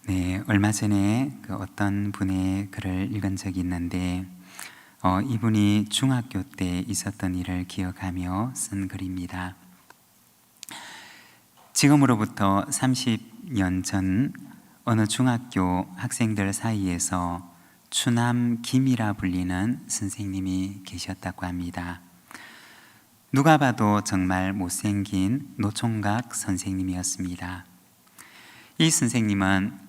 네, 얼마 전에 어떤 분의 글을 읽은 적이 있는데 이분이 중학교 때 있었던 일을 기억하며 쓴 글입니다. 지금으로부터 30년 전 어느 중학교 학생들 사이에서 추남 김이라 불리는 선생님이 계셨다고 합니다. 누가 봐도 정말 못생긴 노총각 선생님이었습니다. 이 선생님은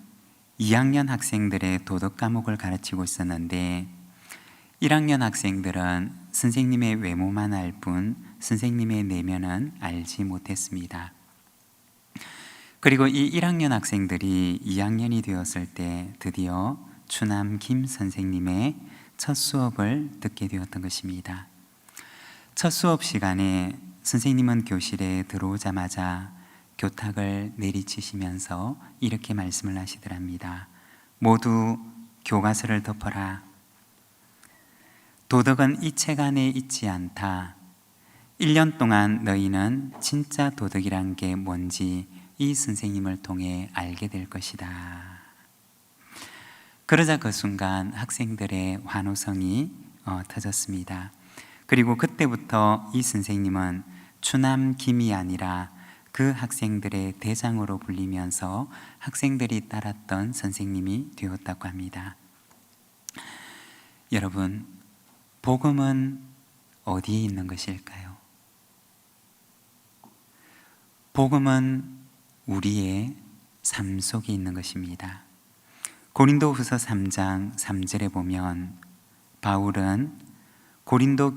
2학년 학생들의 도덕 과목을 가르치고 있었는데 1학년 학생들은 선생님의 외모만 알 뿐 선생님의 내면은 알지 못했습니다. 그리고 이 1학년 학생들이 2학년이 되었을 때 드디어 추남 김 선생님의 첫 수업을 듣게 되었던 것입니다. 첫 수업 시간에 선생님은 교실에 들어오자마자 교탁을 내리치시면서 이렇게 말씀을 하시더랍니다. 모두 교과서를 덮어라. 도덕은 이 책 안에 있지 않다. 1년 동안 너희는 진짜 도덕이란 게 뭔지 이 선생님을 통해 알게 될 것이다. 그러자 그 순간 학생들의 환호성이 터졌습니다. 그리고 그때부터 이 선생님은 추남 김이 아니라 그 학생들의 대장으로 불리면서 학생들이 따랐던 선생님이 되었다고 합니다. 여러분, 복음은 어디에 있는 것일까요? 복음은 우리의 삶 속에 있는 것입니다. 고린도후서 3장 3절에 보면 바울은 고린도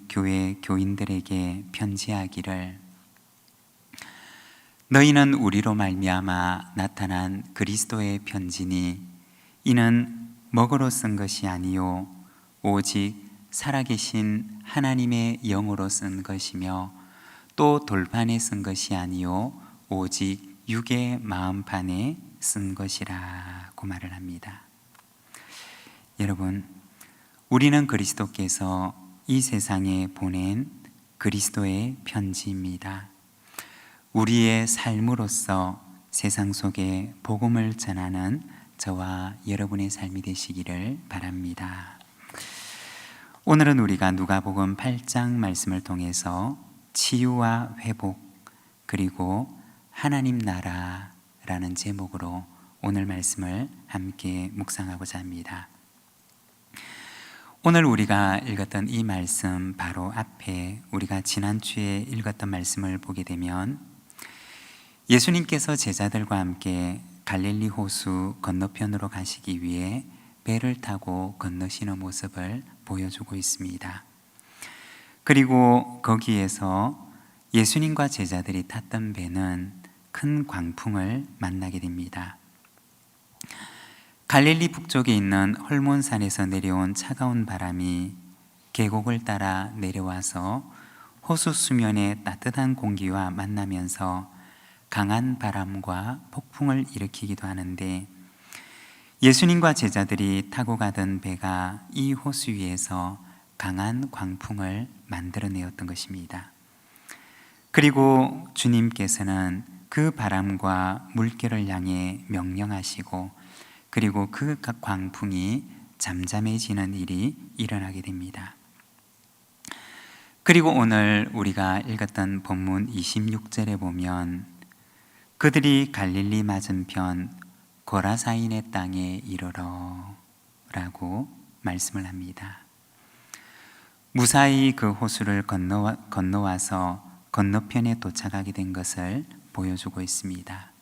교회 교인들에게 편지하기를 너희는 우리로 말미암아 나타난 그리스도의 편지니 이는 먹으로 쓴 것이 아니요 오직 살아계신 하나님의 영으로 쓴 것이며 또 돌판에 쓴 것이 아니요 오직 육의 마음판에 쓴 것이라고 말을 합니다. 여러분, 우리는 그리스도께서 이 세상에 보낸 그리스도의 편지입니다. 우리의 삶으로서 세상 속에 복음을 전하는 저와 여러분의 삶이 되시기를 바랍니다. 오늘은 우리가 누가복음 8장 말씀을 통해서 치유와 회복 그리고 하나님 나라라는 제목으로 오늘 말씀을 함께 묵상하고자 합니다. 오늘 우리가 읽었던 이 말씀 바로 앞에 우리가 지난주에 읽었던 말씀을 보게 되면 예수님께서 제자들과 함께 갈릴리 호수 건너편으로 가시기 위해 배를 타고 건너시는 모습을 보여주고 있습니다. 그리고 거기에서 예수님과 제자들이 탔던 배는 큰 광풍을 만나게 됩니다. 갈릴리 북쪽에 있는 헐몬산에서 내려온 차가운 바람이 계곡을 따라 내려와서 호수 수면의 따뜻한 공기와 만나면서 강한 바람과 폭풍을 일으키기도 하는데 예수님과 제자들이 타고 가던 배가 이 호수 위에서 강한 광풍을 만들어내었던 것입니다. 그리고 주님께서는 그 바람과 물결을 향해 명령하시고 그리고 그 광풍이 잠잠해지는 일이 일어나게 됩니다. 그리고 오늘 우리가 읽었던 본문 26절에 보면 그들이 갈릴리 맞은편 고라사인의 땅에 이르러 라고 말씀을 합니다. 무사히 그 호수를 건너와서 건너편에 도착하게 된 것을 보여주고 있습니다.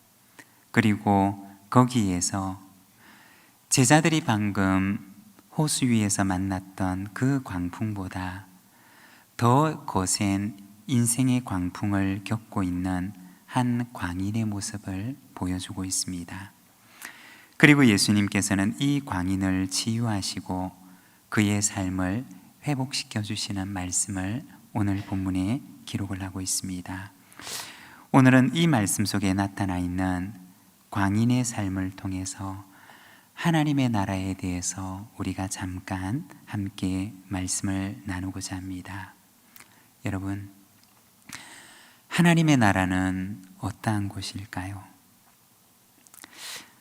그리고 거기에서 제자들이 방금 호수 위에서 만났던 그 광풍보다 더 거센 인생의 광풍을 겪고 있는 한 광인의 모습을 보여주고 있습니다. 그리고 예수님께서는 이 광인을 치유하시고 그의 삶을 회복시켜 주시는 말씀을 오늘 본문에 기록을 하고 있습니다. 오늘은 이 말씀 속에 나타나 있는 광인의 삶을 통해서 하나님의 나라에 대해서 우리가 잠깐 함께 말씀을 나누고자 합니다. 여러분, 하나님의 나라는 어떠한 곳일까요?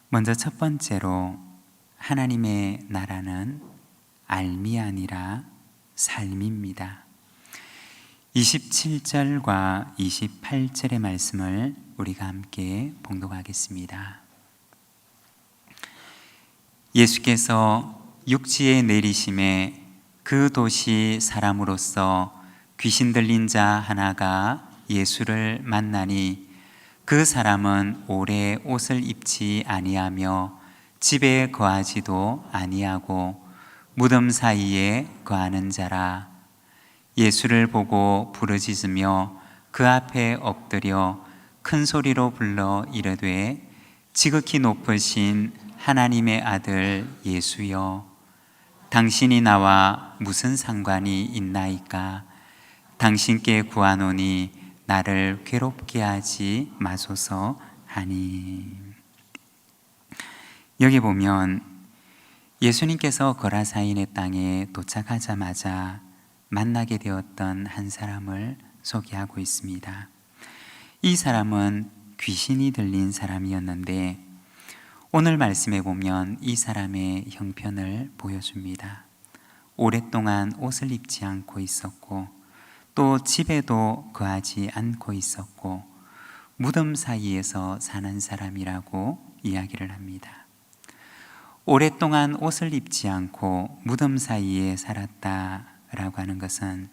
먼저 첫 번째로 하나님의 나라는 알미 아니라 삶입니다. 27절과 28절의 말씀을 우리가 함께 봉독하겠습니다. 예수께서 육지에 내리심에 그 도시 사람으로서 귀신 들린 자 하나가 예수를 만나니 그 사람은 오래 옷을 입지 아니하며 집에 거하지도 아니하고 무덤 사이에 거하는 자라. 예수를 보고 부르짖으며 그 앞에 엎드려 큰 소리로 불러 이르되 지극히 높으신 하나님의 아들 예수여, 당신이 나와 무슨 상관이 있나이까? 당신께 구하노니 나를 괴롭게 하지 마소서 하니. 여기 보면 예수님께서 거라사인의 땅에 도착하자마자 만나게 되었던 한 사람을 소개하고 있습니다. 이 사람은 귀신이 들린 사람이었는데 오늘 말씀에 보면 이 사람의 형편을 보여줍니다. 오랫동안 옷을 입지 않고 있었고 또 집에도 거하지 않고 있었고 무덤 사이에서 사는 사람이라고 이야기를 합니다. 오랫동안 옷을 입지 않고 무덤 사이에 살았다라고 하는 것은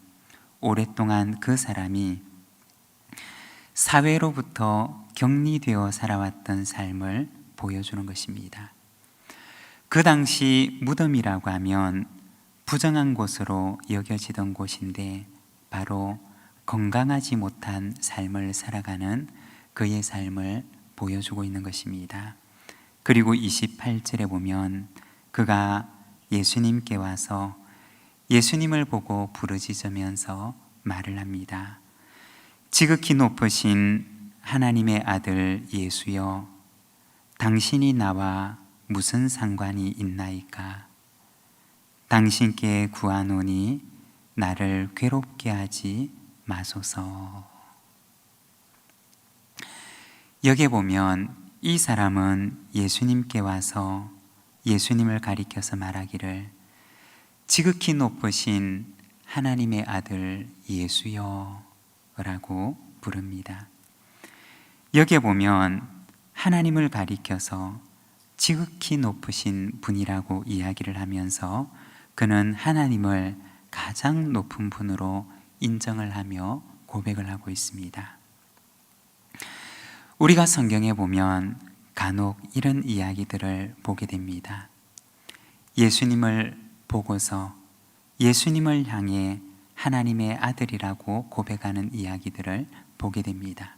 오랫동안 그 사람이 사회로부터 격리되어 살아왔던 삶을 보여주는 것입니다. 그 당시 무덤이라고 하면 부정한 곳으로 여겨지던 곳인데 바로 건강하지 못한 삶을 살아가는 그의 삶을 보여주고 있는 것입니다. 그리고 28절에 보면 그가 예수님께 와서 예수님을 보고 부르짖으면서 말을 합니다. 지극히 높으신 하나님의 아들 예수여, 당신이 나와 무슨 상관이 있나이까? 당신께 구하노니 나를 괴롭게 하지 마소서. 여기에 보면 이 사람은 예수님께 와서 예수님을 가리켜서 말하기를 지극히 높으신 하나님의 아들 예수여 라고 부릅니다. 여기에 보면 하나님을 가리켜서 지극히 높으신 분이라고 이야기를 하면서 그는 하나님을 가장 높은 분으로 인정을 하며 고백을 하고 있습니다. 우리가 성경에 보면 간혹 이런 이야기들을 보게 됩니다. 예수님을 보고서 예수님을 향해 하나님의 아들이라고 고백하는 이야기들을 보게 됩니다.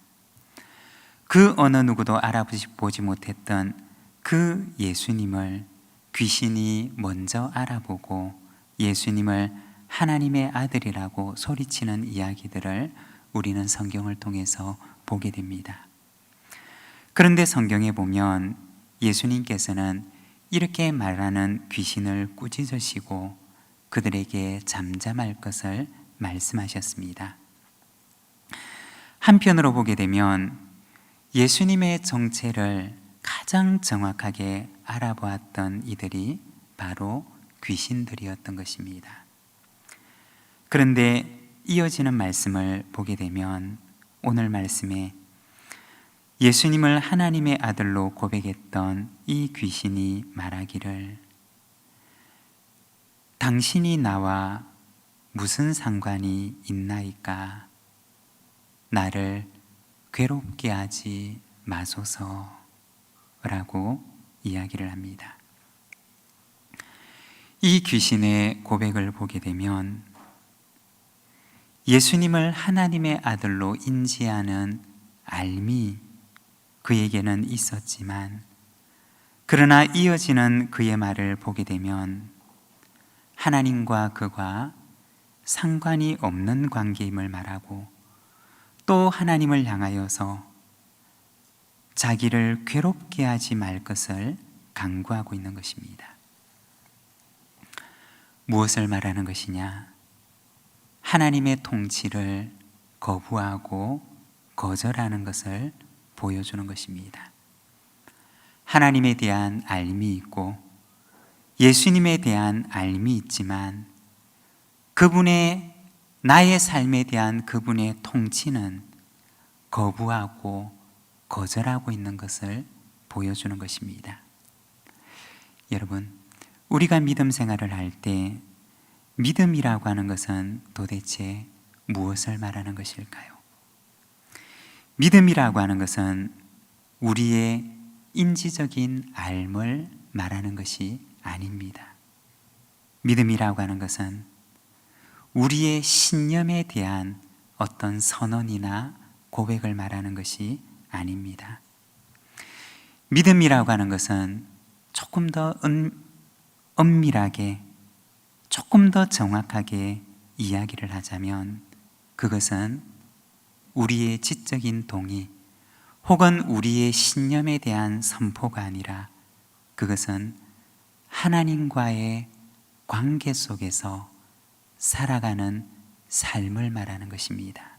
그 어느 누구도 알아보지 못했던 그 예수님을 귀신이 먼저 알아보고 예수님을 하나님의 아들이라고 소리치는 이야기들을 우리는 성경을 통해서 보게 됩니다. 그런데 성경에 보면 예수님께서는 이렇게 말하는 귀신을 꾸짖으시고 그들에게 잠잠할 것을 말씀하셨습니다. 한편으로 보게 되면 예수님의 정체를 가장 정확하게 알아보았던 이들이 바로 귀신들이었던 것입니다. 그런데 이어지는 말씀을 보게 되면 오늘 말씀에 예수님을 하나님의 아들로 고백했던 이 귀신이 말하기를 당신이 나와 무슨 상관이 있나이까? 나를 괴롭게 하지 마소서 라고 이야기를 합니다. 이 귀신의 고백을 보게 되면 예수님을 하나님의 아들로 인지하는 알미 그에게는 있었지만 그러나 이어지는 그의 말을 보게 되면 하나님과 그가 상관이 없는 관계임을 말하고 또 하나님을 향하여서 자기를 괴롭게 하지 말 것을 강구하고 있는 것입니다. 무엇을 말하는 것이냐? 하나님의 통치를 거부하고 거절하는 것을 보여주는 것입니다. 하나님에 대한 알미 있고 예수님에 대한 알미 있지만 그분의 나의 삶에 대한 그분의 통치는 거부하고 거절하고 있는 것을 보여주는 것입니다. 여러분, 우리가 믿음 생활을 할 때 믿음이라고 하는 것은 도대체 무엇을 말하는 것일까요? 믿음이라고 하는 것은 우리의 인지적인 알을 말하는 것이 아닙니다. 믿음이라고 하는 것은 우리의 신념에 대한 어떤 선언이나 고백을 말하는 것이 아닙니다. 믿음이라고 하는 것은 조금 더 엄밀하게, 조금 더 정확하게 이야기를 하자면 그것은 우리의 지적인 동의 혹은 우리의 신념에 대한 선포가 아니라 그것은 하나님과의 관계 속에서 살아가는 삶을 말하는 것입니다.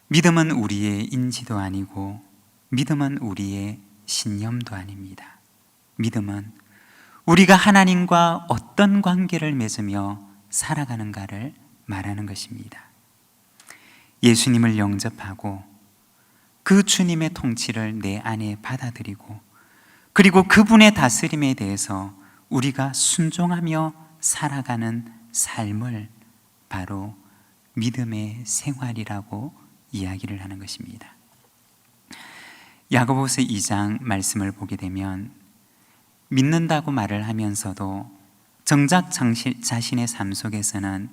믿음은 우리의 인지도 아니고 믿음은 우리의 신념도 아닙니다. 믿음은 우리가 하나님과 어떤 관계를 맺으며 살아가는가를 말하는 것입니다. 예수님을 영접하고 그 주님의 통치를 내 안에 받아들이고 그리고 그분의 다스림에 대해서 우리가 순종하며 살아가는 삶을 바로 믿음의 생활이라고 이야기를 하는 것입니다. 야고보서 2장 말씀을 보게 되면 믿는다고 말을 하면서도 정작 자신의 삶 속에서는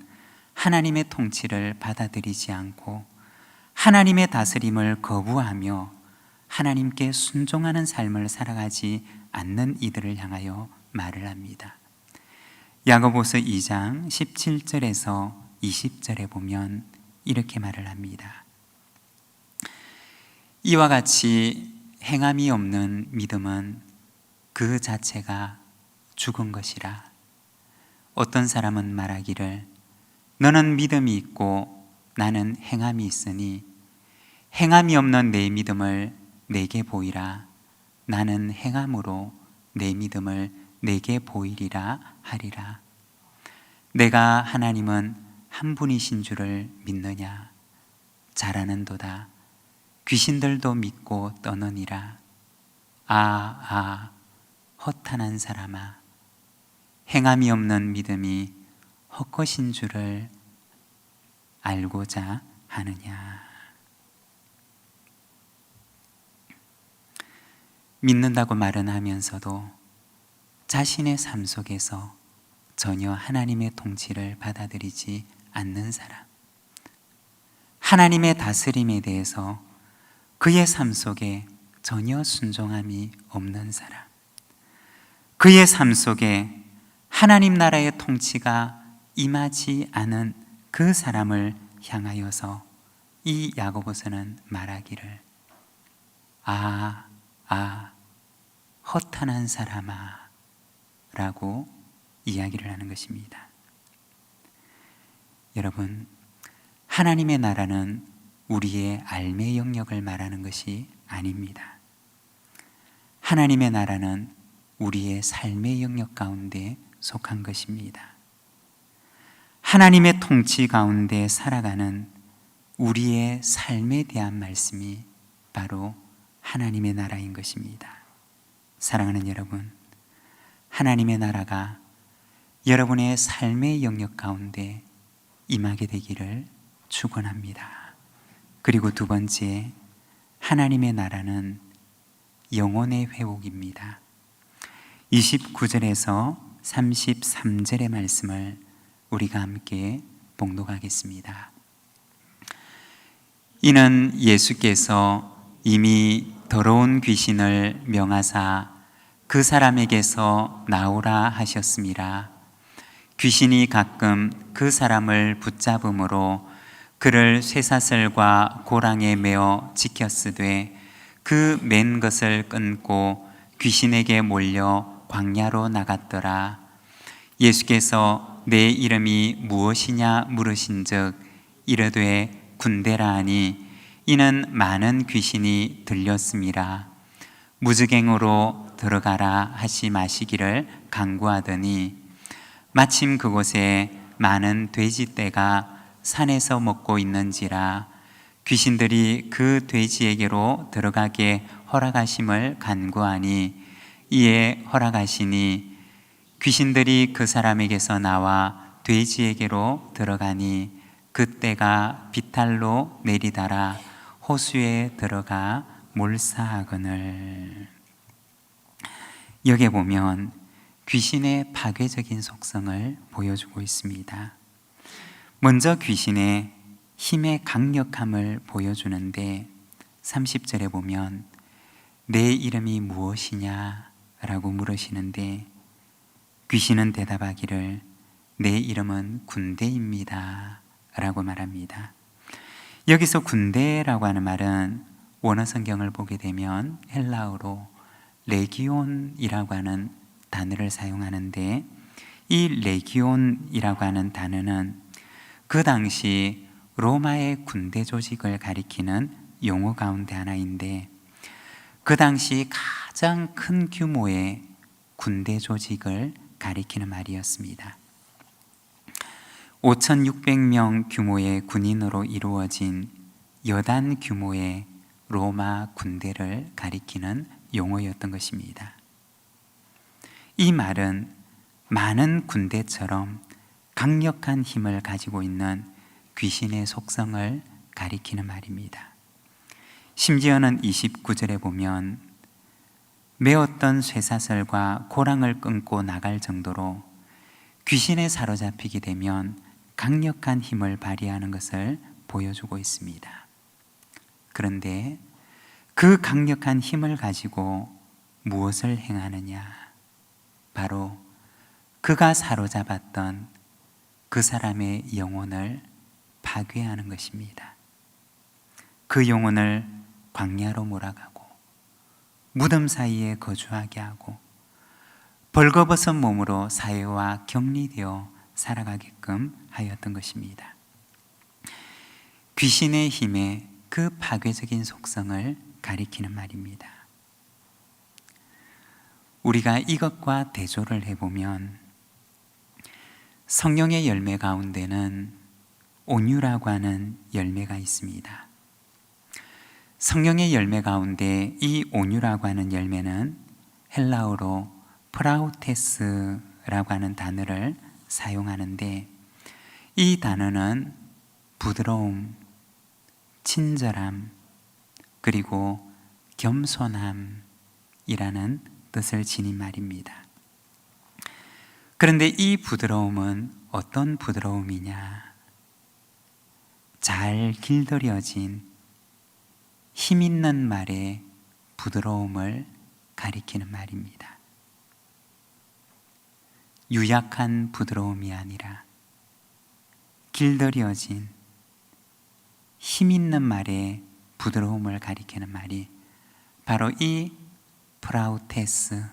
하나님의 통치를 받아들이지 않고 하나님의 다스림을 거부하며 하나님께 순종하는 삶을 살아가지 않는 이들을 향하여 말을 합니다. 야고보서 2장 17절에서 20절에 보면 이렇게 말을 합니다. 이와 같이 행함이 없는 믿음은 그 자체가 죽은 것이라. 어떤 사람은 말하기를 너는 믿음이 있고 나는 행함이 있으니 행함이 없는 내 믿음을 내게 보이라. 나는 행함으로 내 믿음을 내게 보이리라 하리라. 내가 하나님은 한 분이신 줄을 믿느냐? 잘하는도다. 귀신들도 믿고 떠느니라. 허탄한 사람아, 행함이 없는 믿음이 헛것인 줄을 알고자 하느냐. 믿는다고 말은 하면서도 자신의 삶 속에서 전혀 하나님의 통치를 받아들이지 않는 사람, 하나님의 다스림에 대해서 그의 삶 속에 전혀 순종함이 없는 사람, 그의 삶 속에 하나님 나라의 통치가 임하지 않은 그 사람을 향하여서 이 야고보서는 말하기를 허탄한 사람아 라고 이야기를 하는 것입니다. 여러분, 하나님의 나라는 우리의 알매 영역을 말하는 것이 아닙니다. 하나님의 나라는 우리의 삶의 영역 가운데 속한 것입니다. 하나님의 통치 가운데 살아가는 우리의 삶에 대한 말씀이 바로 하나님의 나라인 것입니다. 사랑하는 여러분, 하나님의 나라가 여러분의 삶의 영역 가운데 임하게 되기를 축원합니다. 그리고 두 번째, 하나님의 나라는 영혼의 회복입니다. 29절에서 33절의 말씀을 우리가 함께 봉독하겠습니다. 이는 예수께서 이미 더러운 귀신을 명하사 그 사람에게서 나오라 하셨음이라. 귀신이 가끔 그 사람을 붙잡음으로 그를 쇠사슬과 고랑에 메어 지켰으되 그 맨 것을 끊고 귀신에게 몰려 광야로 나갔더라. 예수께서 내 이름이 무엇이냐 물으신즉 이르되 군대라 하니 이는 많은 귀신이 들렸음이라. 무즈갱으로 들어가라 하시 마시기를 간구하더니 마침 그곳에 많은 돼지떼가 산에서 먹고 있는지라 귀신들이 그 돼지에게로 들어가게 허락하심을 간구하니 이에 허락하시니 귀신들이 그 사람에게서 나와 돼지에게로 들어가니 그때가 비탈로 내리다라 호수에 들어가 몰사하거늘. 여기에 보면 귀신의 파괴적인 속성을 보여주고 있습니다. 먼저 귀신의 힘의 강력함을 보여주는데 30절에 보면 내 이름이 무엇이냐 라고 물으시는데 귀신은 대답하기를 내 이름은 군대입니다 라고 말합니다. 여기서 군대라고 하는 말은 원어 성경을 보게 되면 헬라어로 레기온이라고 하는 단어를 사용하는데 이 레기온이라고 하는 단어는 그 당시 로마의 군대 조직을 가리키는 용어 가운데 하나인데 그 당시 가장 큰 규모의 군대 조직을 가리키는 말이었습니다. 5,600명 규모의 군인으로 이루어진 여단 규모의 로마 군대를 가리키는 용어였던 것입니다. 이 말은 많은 군대처럼 강력한 힘을 가지고 있는 귀신의 속성을 가리키는 말입니다. 심지어는 29절에 보면 메었던 쇠사슬과 고랑을 끊고 나갈 정도로 귀신에 사로잡히게 되면 강력한 힘을 발휘하는 것을 보여주고 있습니다. 그런데 그 강력한 힘을 가지고 무엇을 행하느냐? 바로 그가 사로잡았던 그 사람의 영혼을 파괴하는 것입니다. 그 영혼을 광야로 몰아가고 무덤 사이에 거주하게 하고 벌거벗은 몸으로 사회와 격리되어 살아가게끔 하였던 것입니다. 귀신의 힘의 그 파괴적인 속성을 가리키는 말입니다. 우리가 이것과 대조를 해보면 성령의 열매 가운데는 온유라고 하는 열매가 있습니다. 성령의 열매 가운데 이 온유라고 하는 열매는 헬라어로 프라우테스라고 하는 단어를 사용하는데 이 단어는 부드러움, 친절함, 그리고 겸손함이라는 뜻을 지닌 말입니다. 그런데 이 부드러움은 어떤 부드러움이냐? 잘 길들여진 힘 있는 말의 부드러움을 가리키는 말입니다. 유약한 부드러움이 아니라 길들여진 힘 있는 말의 부드러움을 가리키는 말이 바로 이 프라우테스,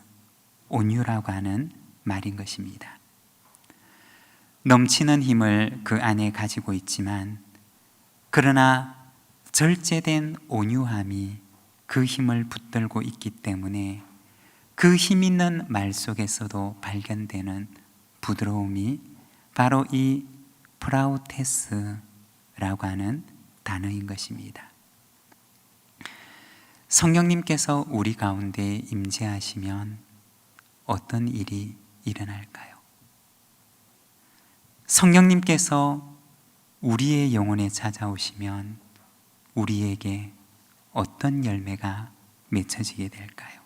온유라고 하는 말인 것입니다. 넘치는 힘을 그 안에 가지고 있지만 그러나 절제된 온유함이 그 힘을 붙들고 있기 때문에 그 힘 있는 말 속에서도 발견되는 부드러움이 바로 이 프라우테스라고 하는 단어인 것입니다. 성령님께서 우리 가운데 임재하시면 어떤 일이 일어날까요? 성령님께서 우리의 영혼에 찾아오시면 우리에게 어떤 열매가 맺혀지게 될까요?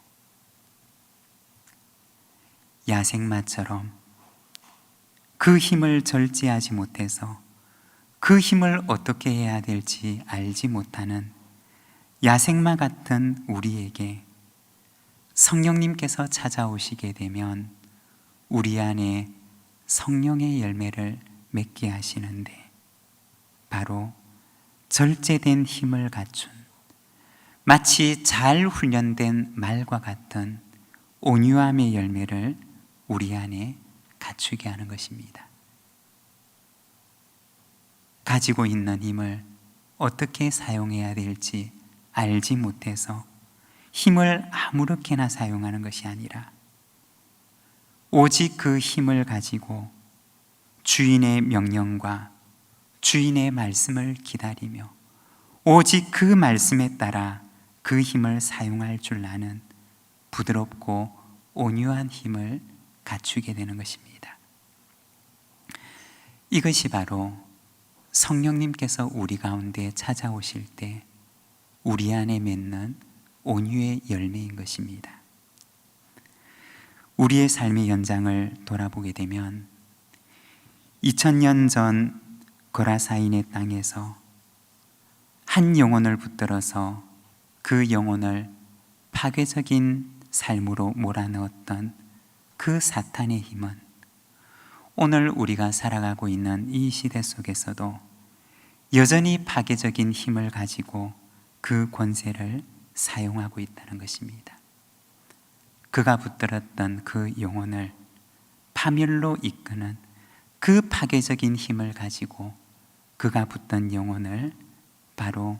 야생마처럼 그 힘을 절제하지 못해서 그 힘을 어떻게 해야 될지 알지 못하는 야생마 같은 우리에게 성령님께서 찾아오시게 되면 우리 안에 성령의 열매를 맺게 하시는데 바로 절제된 힘을 갖춘 마치 잘 훈련된 말과 같은 온유함의 열매를 우리 안에 갖추게 하는 것입니다. 가지고 있는 힘을 어떻게 사용해야 될지 알지 못해서 힘을 아무렇게나 사용하는 것이 아니라 오직 그 힘을 가지고 주인의 명령과 주인의 말씀을 기다리며 오직 그 말씀에 따라 그 힘을 사용할 줄 아는 부드럽고 온유한 힘을 갖추게 되는 것입니다. 이것이 바로 성령님께서 우리 가운데 찾아오실 때 우리 안에 맺는 온유의 열매인 것입니다. 우리의 삶의 연장을 돌아보게 되면 2000년 전 거라사인의 땅에서 한 영혼을 붙들어서 그 영혼을 파괴적인 삶으로 몰아넣었던 그 사탄의 힘은 오늘 우리가 살아가고 있는 이 시대 속에서도 여전히 파괴적인 힘을 가지고 그 권세를 사용하고 있다는 것입니다. 그가 붙들었던 그 영혼을 파멸로 이끄는 그 파괴적인 힘을 가지고 그가 붙든 영혼을 바로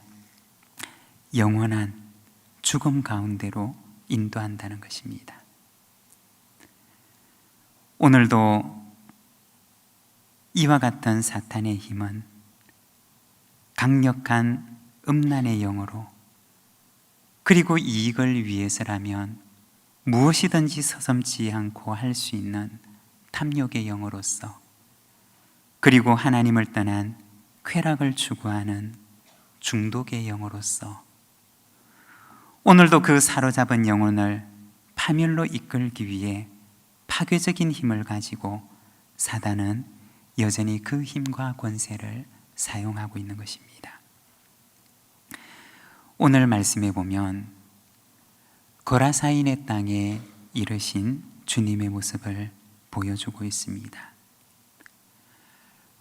영원한 죽음 가운데로 인도한다는 것입니다. 오늘도 이와 같은 사탄의 힘은 강력한 음란의 영으로 그리고 이익을 위해서라면 무엇이든지 서슴지 않고 할 수 있는 탐욕의 영으로서 그리고 하나님을 떠난 쾌락을 추구하는 중독의 영으로서 오늘도 그 사로잡은 영혼을 파멸로 이끌기 위해 파괴적인 힘을 가지고 사단은 여전히 그 힘과 권세를 사용하고 있는 것입니다. 오늘 말씀에 보면 거라사인의 땅에 이르신 주님의 모습을 보여주고 있습니다.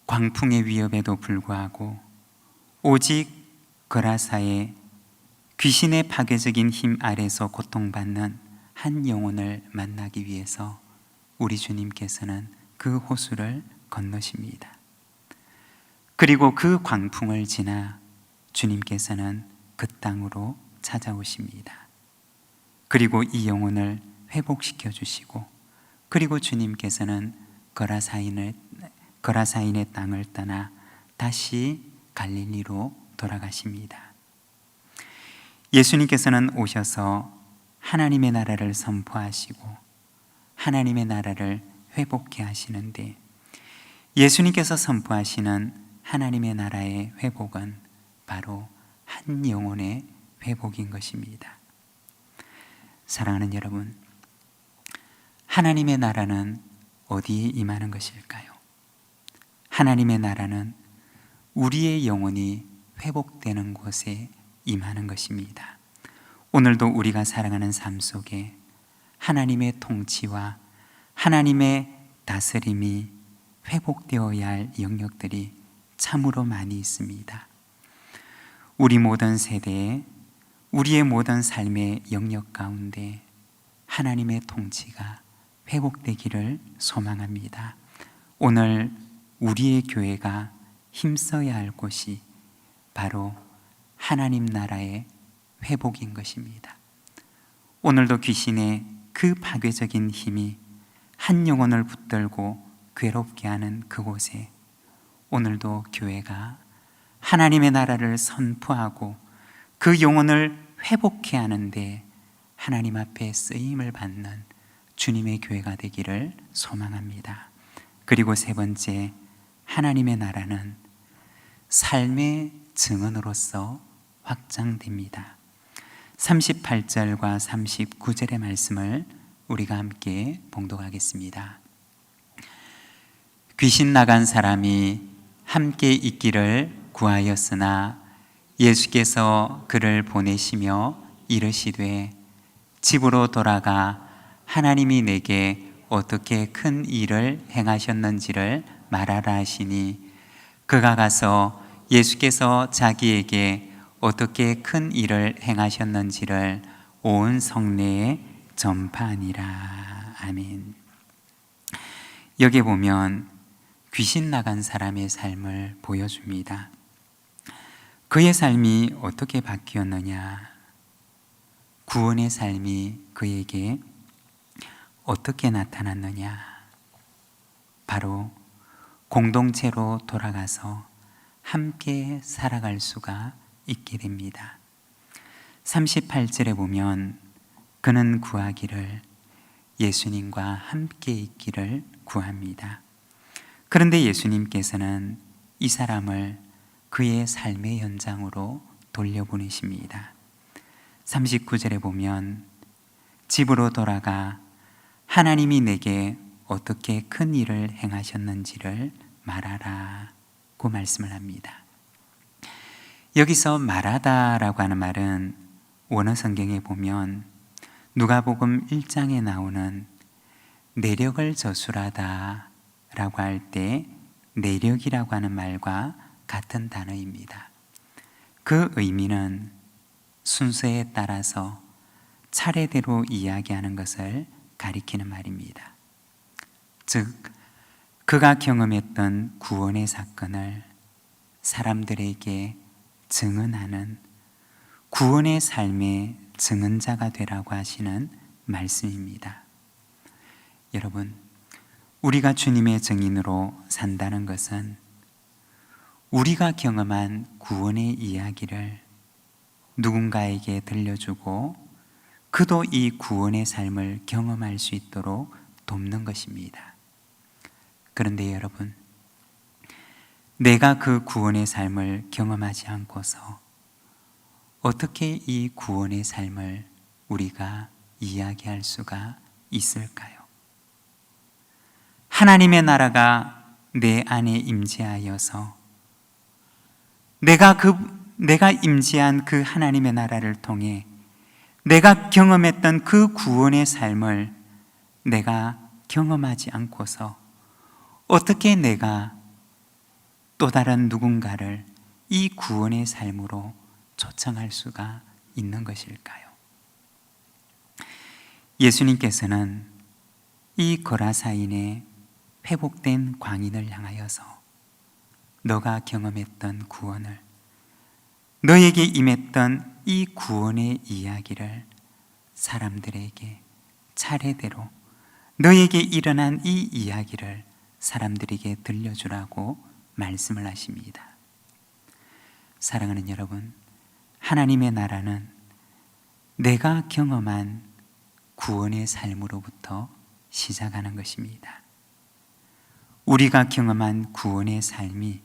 광풍의 위협에도 불구하고 오직 거라사의 귀신의 파괴적인 힘 아래서 고통받는 한 영혼을 만나기 위해서 우리 주님께서는 그 호수를 건너십니다. 그리고 그 광풍을 지나 주님께서는 그 땅으로 찾아오십니다. 그리고 이 영혼을 회복시켜 주시고 그리고 주님께서는 거라사인의 땅을 떠나 다시 갈릴리로 돌아가십니다. 예수님께서는 오셔서 하나님의 나라를 선포하시고 하나님의 나라를 회복케 하시는데 예수님께서 선포하시는 하나님의 나라의 회복은 바로 한 영혼의 회복인 것입니다. 사랑하는 여러분, 하나님의 나라는 어디에 임하는 것일까요? 하나님의 나라는 우리의 영혼이 회복되는 곳에 임하는 것입니다. 오늘도 우리가 살아가는 삶 속에 하나님의 통치와 하나님의 다스림이 회복되어야 할 영역들이 참으로 많이 있습니다. 우리 모든 세대에 우리의 모든 삶의 영역 가운데 하나님의 통치가 회복되기를 소망합니다. 오늘 우리의 교회가 힘써야 할 곳이 바로 하나님 나라의 회복인 것입니다. 오늘도 귀신의 그 파괴적인 힘이 한 영혼을 붙들고 괴롭게 하는 그곳에 오늘도 교회가 하나님의 나라를 선포하고 그 영혼을 회복케 하는데 하나님 앞에 쓰임을 받는 주님의 교회가 되기를 소망합니다. 그리고 세 번째, 하나님의 나라는 삶의 증언으로서 확장됩니다. 38절과 39절의 말씀을 우리가 함께 봉독하겠습니다. 귀신 나간 사람이 함께 있기를 구하였으나 예수께서 그를 보내시며 이르시되 집으로 돌아가 하나님이 내게 어떻게 큰 일을 행하셨는지를 말하라 하시니 그가 가서 예수께서 자기에게 어떻게 큰 일을 행하셨는지를 온 성내에 전파하니라. 아멘. 여기 보면 귀신 나간 사람의 삶을 보여줍니다. 그의 삶이 어떻게 바뀌었느냐? 구원의 삶이 그에게 어떻게 나타났느냐? 바로 공동체로 돌아가서 함께 살아갈 수가 있게 됩니다. 38절에 보면 그는 구하기를 예수님과 함께 있기를 구합니다. 그런데 예수님께서는 이 사람을 그의 삶의 현장으로 돌려보내십니다. 39절에 보면 집으로 돌아가 하나님이 내게 어떻게 큰 일을 행하셨는지를 말하라고 말씀을 합니다. 여기서 말하다라고 하는 말은 원어 성경에 보면 누가복음 1장에 나오는 내력을 저술하다 라고 할 때 내력이라고 하는 말과 같은 단어입니다. 그 의미는 순서에 따라서 차례대로 이야기하는 것을 가리키는 말입니다. 즉, 그가 경험했던 구원의 사건을 사람들에게 증언하는 구원의 삶의 증언자가 되라고 하시는 말씀입니다. 여러분, 우리가 주님의 증인으로 산다는 것은 우리가 경험한 구원의 이야기를 누군가에게 들려주고 그도 이 구원의 삶을 경험할 수 있도록 돕는 것입니다. 그런데 여러분, 내가 그 구원의 삶을 경험하지 않고서 어떻게 이 구원의 삶을 우리가 이야기할 수가 있을까요? 하나님의 나라가 내 안에 임재하여서 내가 임재한 그 하나님의 나라를 통해 내가 경험했던 그 구원의 삶을 내가 경험하지 않고서 어떻게 내가 또 다른 누군가를 이 구원의 삶으로 초청할 수가 있는 것일까요? 예수님께서는 이 거라사인의 회복된 광인을 향하여서 너가 경험했던 구원을, 너에게 임했던 이 구원의 이야기를 사람들에게 차례대로 너에게 일어난 이 이야기를 사람들에게 들려주라고 말씀을 하십니다. 사랑하는 여러분, 하나님의 나라는 내가 경험한 구원의 삶으로부터 시작하는 것입니다. 우리가 경험한 구원의 삶이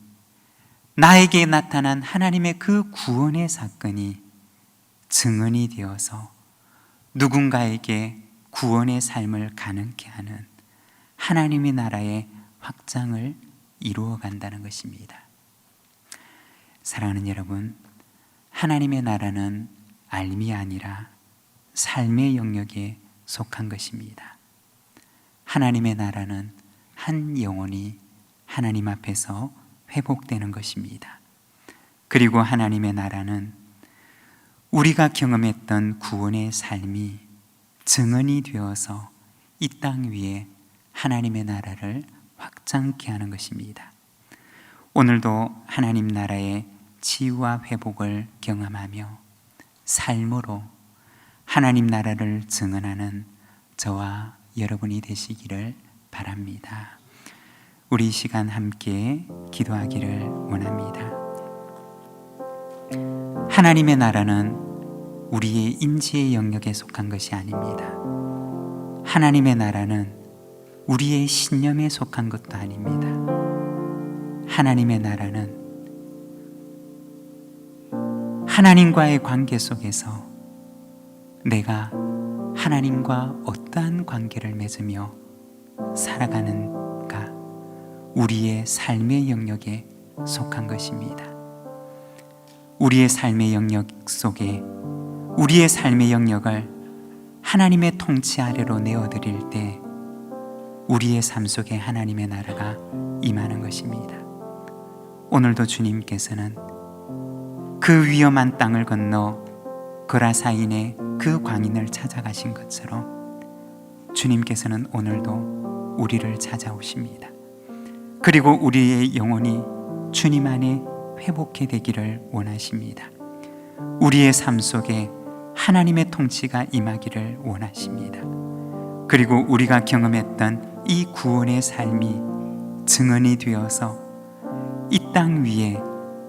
나에게 나타난 하나님의 그 구원의 사건이 증언이 되어서 누군가에게 구원의 삶을 가능케 하는 하나님의 나라의 확장을 이루어 간다는 것입니다. 사랑하는 여러분, 하나님의 나라는 알미 아니라 삶의 영역에 속한 것입니다. 하나님의 나라는 한 영혼이 하나님 앞에서 회복되는 것입니다. 그리고 하나님의 나라는 우리가 경험했던 구원의 삶이 증언이 되어서 이 땅 위에 하나님의 나라를 확장케 하는 것입니다. 오늘도 하나님 나라의 치유와 회복을 경험하며 삶으로 하나님 나라를 증언하는 저와 여러분이 되시기를 바랍니다. 우리 이 시간 함께 기도하기를 원합니다. 하나님의 나라는 우리의 인지의 영역에 속한 것이 아닙니다. 하나님의 나라는 우리의 신념에 속한 것도 아닙니다. 하나님의 나라는 하나님과의 관계 속에서 내가 하나님과 어떠한 관계를 맺으며 살아가는가, 우리의 삶의 영역에 속한 것입니다. 우리의 삶의 영역 속에 우리의 삶의 영역을 하나님의 통치 아래로 내어드릴 때 우리의 삶 속에 하나님의 나라가 임하는 것입니다. 오늘도 주님께서는 그 위험한 땅을 건너 거라사인의 그 광인을 찾아가신 것처럼 주님께서는 오늘도 우리를 찾아오십니다. 그리고 우리의 영혼이 주님 안에 회복해 되기를 원하십니다. 우리의 삶 속에 하나님의 통치가 임하기를 원하십니다. 그리고 우리가 경험했던 이 구원의 삶이 증언이 되어서 이 땅 위에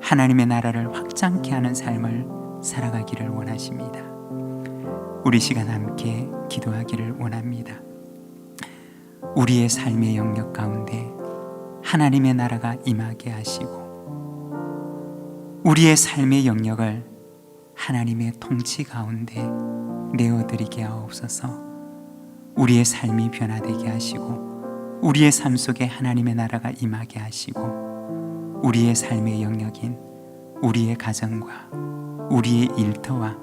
하나님의 나라를 확장케 하는 삶을 살아가기를 원하십니다. 우리 시간 함께 기도하기를 원합니다. 우리의 삶의 영역 가운데 하나님의 나라가 임하게 하시고 우리의 삶의 영역을 하나님의 통치 가운데 내어드리게 하옵소서. 우리의 삶이 변화되게 하시고 우리의 삶 속에 하나님의 나라가 임하게 하시고 우리의 삶의 영역인 우리의 가정과 우리의 일터와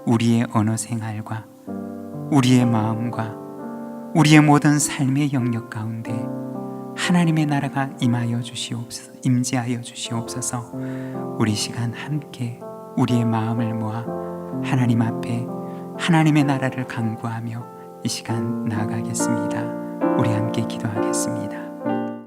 우리의 언어 생활과 우리의 마음과 우리의 모든 삶의 영역 가운데 하나님의 나라가 임하여 주시옵소서, 임재하여 주시옵소서. 우리 시간 함께 우리의 마음을 모아 하나님 앞에 하나님의 나라를 간구하며 이 시간 나아가겠습니다. 우리 함께